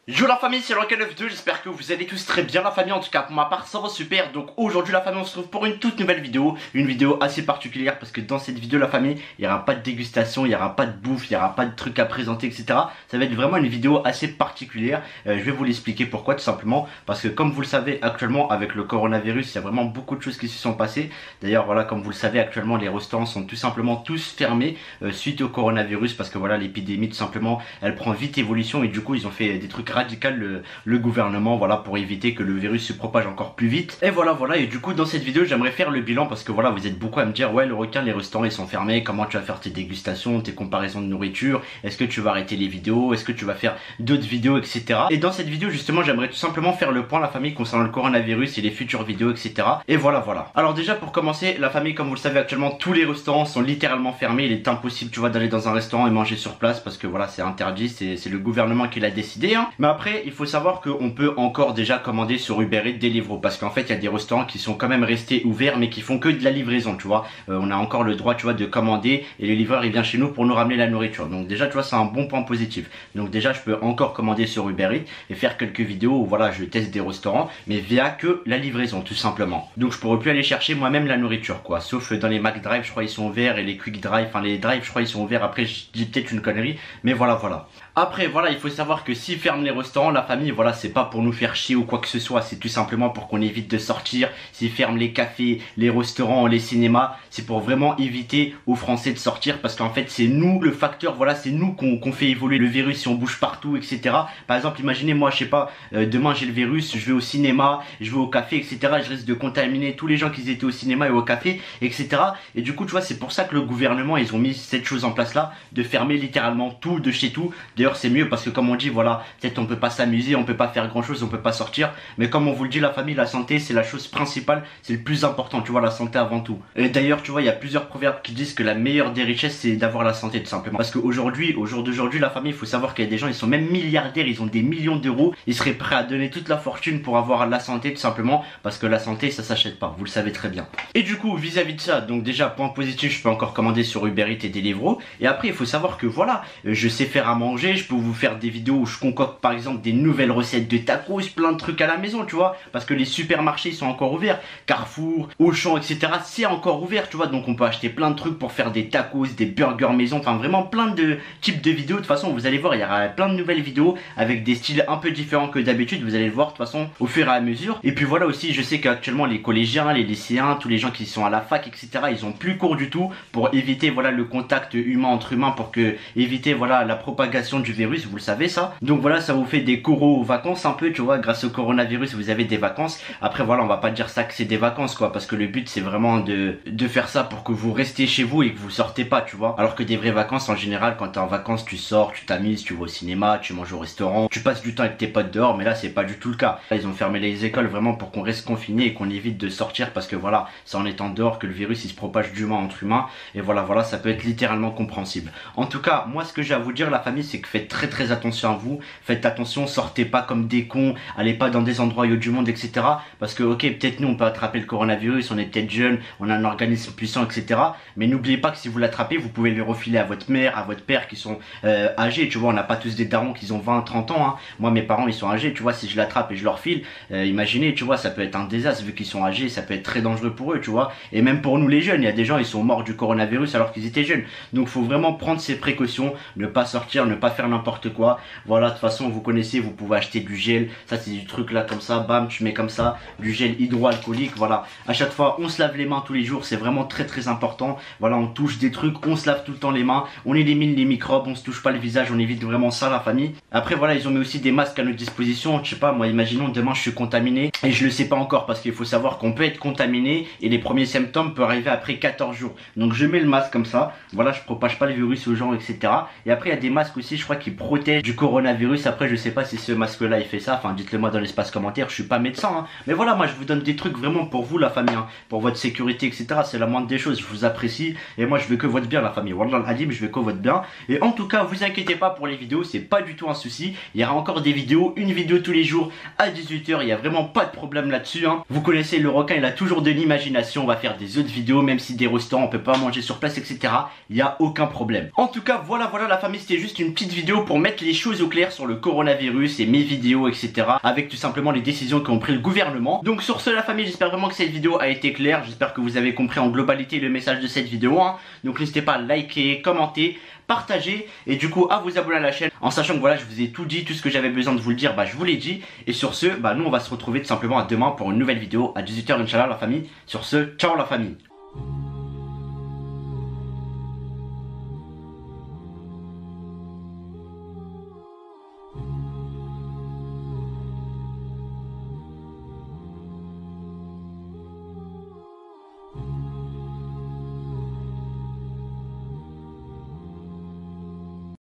Yo la famille, c'est Local92, j'espère que vous allez tous très bien la famille, en tout cas pour ma part ça va super. Donc aujourd'hui la famille, on se retrouve pour une toute nouvelle vidéo, une vidéo assez particulière parce que dans cette vidéo la famille, il n'y aura pas de dégustation, il n'y aura pas de bouffe, il n'y aura pas de trucs à présenter, etc. Ça va être vraiment une vidéo assez particulière, je vais vous l'expliquer pourquoi tout simplement. Parce que comme vous le savez actuellement avec le coronavirus, il y a vraiment beaucoup de choses qui se sont passées. D'ailleurs voilà, comme vous le savez actuellement les restaurants sont tout simplement tous fermés suite au coronavirus. Parce que voilà, l'épidémie tout simplement elle prend vite évolution et du coup ils ont fait des trucs radical le gouvernement, voilà, pour éviter que le virus se propage encore plus vite. Et voilà, et du coup dans cette vidéo j'aimerais faire le bilan parce que voilà, vous êtes beaucoup à me dire ouais le requin, les restaurants ils sont fermés, comment tu vas faire tes dégustations, tes comparaisons de nourriture, est-ce que tu vas arrêter les vidéos, est-ce que tu vas faire d'autres vidéos, etc. Et dans cette vidéo justement j'aimerais tout simplement faire le point la famille concernant le coronavirus et les futures vidéos, etc. Et voilà. Alors déjà pour commencer, la famille, comme vous le savez actuellement tous les restaurants sont littéralement fermés, il est impossible tu vois d'aller dans un restaurant et manger sur place parce que voilà c'est interdit, c'est le gouvernement qui l'a décidé hein. Mais après il faut savoir qu'on peut encore déjà commander sur Uber Eats, Deliveroo, parce qu'en fait il y a des restaurants qui sont quand même restés ouverts mais qui font que de la livraison, tu vois. On a encore le droit tu vois de commander et le livreur il vient chez nous pour nous ramener la nourriture. Donc déjà tu vois c'est un bon point positif. Donc déjà je peux encore commander sur Uber Eats et faire quelques vidéos où voilà je teste des restaurants mais via que la livraison tout simplement. Donc je pourrais plus aller chercher moi-même la nourriture quoi, sauf dans les McDrive je crois ils sont ouverts et les Quick Drive, enfin les Drive je crois ils sont ouverts. Après je dis peut-être une connerie mais voilà. Après voilà, il faut savoir que s'ils ferment les restaurants, la famille, voilà, c'est pas pour nous faire chier ou quoi que ce soit, c'est tout simplement pour qu'on évite de sortir. S'ils ferment les cafés, les restaurants, les cinémas, c'est pour vraiment éviter aux Français de sortir parce qu'en fait c'est nous le facteur, voilà, c'est nous qu'on fait évoluer le virus si on bouge partout, etc. Par exemple, imaginez moi, je sais pas, demain j'ai le virus, je vais au cinéma, je vais au café, etc. Je risque de contaminer tous les gens qui étaient au cinéma et au café, etc. Et du coup, tu vois, c'est pour ça que le gouvernement, ils ont mis cette chose en place là, de fermer littéralement tout de chez tout. D'ailleurs c'est mieux parce que comme on dit voilà, peut-être on peut pas s'amuser, on peut pas faire grand chose, on peut pas sortir, mais comme on vous le dit la famille, la santé c'est la chose principale, c'est le plus important, tu vois, la santé avant tout. Et d'ailleurs tu vois il y a plusieurs proverbes qui disent que la meilleure des richesses c'est d'avoir la santé tout simplement. Parce qu'aujourd'hui, au jour d'aujourd'hui la famille, il faut savoir qu'il y a des gens, ils sont même milliardaires, ils ont des millions d'euros, ils seraient prêts à donner toute la fortune pour avoir la santé tout simplement, parce que la santé ça s'achète pas, vous le savez très bien. Et du coup vis-à-vis de ça, donc déjà point positif, je peux encore commander sur Uber Eats et Deliveroo. Et après il faut savoir que voilà, je sais faire à manger, je peux vous faire des vidéos où je concocte par exemple des nouvelles recettes de tacos, plein de trucs à la maison, tu vois, parce que les supermarchés ils sont encore ouverts, Carrefour, Auchan, etc. c'est encore ouvert, tu vois, donc on peut acheter plein de trucs pour faire des tacos, des burgers maison, enfin vraiment plein de types de vidéos. De toute façon vous allez voir, il y aura plein de nouvelles vidéos avec des styles un peu différents que d'habitude, vous allez le voir de toute façon au fur et à mesure. Et puis voilà aussi, je sais qu'actuellement les collégiens, les lycéens, tous les gens qui sont à la fac, etc. ils ont plus cours du tout pour éviter voilà le contact humain entre humains, pour que éviter voilà la propagation du virus, vous le savez ça. Donc voilà, ça vous fait des coraux vacances un peu, tu vois, grâce au coronavirus vous avez des vacances. Après voilà, on va pas dire ça que c'est des vacances quoi, parce que le but c'est vraiment de faire ça pour que vous restiez chez vous et que vous sortez pas, tu vois. Alors que des vraies vacances en général, quand t'es en vacances tu sors, tu t'amuses, tu vas au cinéma, tu manges au restaurant, tu passes du temps avec tes potes dehors. Mais là c'est pas du tout le cas. Là ils ont fermé les écoles vraiment pour qu'on reste confiné et qu'on évite de sortir, parce que voilà, c'est en étant dehors que le virus il se propage d'humain entre humains. Et voilà, ça peut être littéralement compréhensible. En tout cas moi ce que j'ai à vous dire la famille, c'est que faites très attention à vous, faites attention, sortez pas comme des cons, allez pas dans des endroits où il y a du monde, etc. Parce que ok, peut-être nous on peut attraper le coronavirus, on est peut-être jeune, on a un organisme puissant, etc. Mais n'oubliez pas que si vous l'attrapez, vous pouvez le refiler à votre mère, à votre père qui sont âgés, tu vois. On n'a pas tous des darons qui ont 20-30 ans hein. Moi mes parents ils sont âgés, tu vois, si je l'attrape et je leur file, imaginez, tu vois, ça peut être un désastre vu qu'ils sont âgés, ça peut être très dangereux pour eux, tu vois. Et même pour nous les jeunes, il y a des gens ils sont morts du coronavirus alors qu'ils étaient jeunes. Donc faut vraiment prendre ses précautions, ne pas sortir, ne pas faire n'importe quoi. Voilà, de toute façon vous connaissez, vous pouvez acheter du gel, ça c'est du truc là comme ça, bam, tu mets comme ça, du gel hydroalcoolique, voilà. À chaque fois on se lave les mains tous les jours, c'est vraiment très important. Voilà, on touche des trucs, on se lave tout le temps les mains, on élimine les microbes, on se touche pas le visage, on évite vraiment ça la famille. Après voilà, ils ont mis aussi des masques à notre disposition, je sais pas, moi imaginons demain je suis contaminé et je le sais pas encore, parce qu'il faut savoir qu'on peut être contaminé et les premiers symptômes peuvent arriver après 14 jours. Donc je mets le masque comme ça, voilà, je propage pas le virus aux gens, etc. Et après il y a des masques aussi, je crois, qui protègent du coronavirus. Après je sais pas si ce masque là il fait ça, enfin dites le moi dans l'espace commentaire, je suis pas médecin hein. Mais voilà, moi je vous donne des trucs vraiment pour vous la famille hein, pour votre sécurité, etc. C'est la moindre des choses, je vous apprécie et moi je veux que votre bien la famille, Wallah al-Adim, je veux que votre bien. Et en tout cas vous inquiétez pas pour les vidéos, c'est pas du tout un souci, il y aura encore des vidéos, une vidéo tous les jours à 18 h, il y a vraiment pas de de problème là-dessus hein. Vous connaissez le requin, il a toujours de l'imagination. On va faire des autres vidéos, même si des restaurants on peut pas manger sur place, etc. Il n'y a aucun problème. En tout cas, voilà la famille, c'était juste une petite vidéo pour mettre les choses au clair sur le coronavirus et mes vidéos, etc. Avec tout simplement les décisions qu'ont pris le gouvernement. Donc sur ce la famille, j'espère vraiment que cette vidéo a été claire. J'espère que vous avez compris en globalité le message de cette vidéo hein. Donc n'hésitez pas à liker, commenter, partager et du coup à vous abonner à la chaîne, en sachant que voilà, je vous ai tout dit, tout ce que j'avais besoin de vous le dire, je vous l'ai dit. Et sur ce, nous on va se retrouver tout simplement à demain pour une nouvelle vidéo à 18 h Inch'Allah la famille. Sur ce, ciao la famille.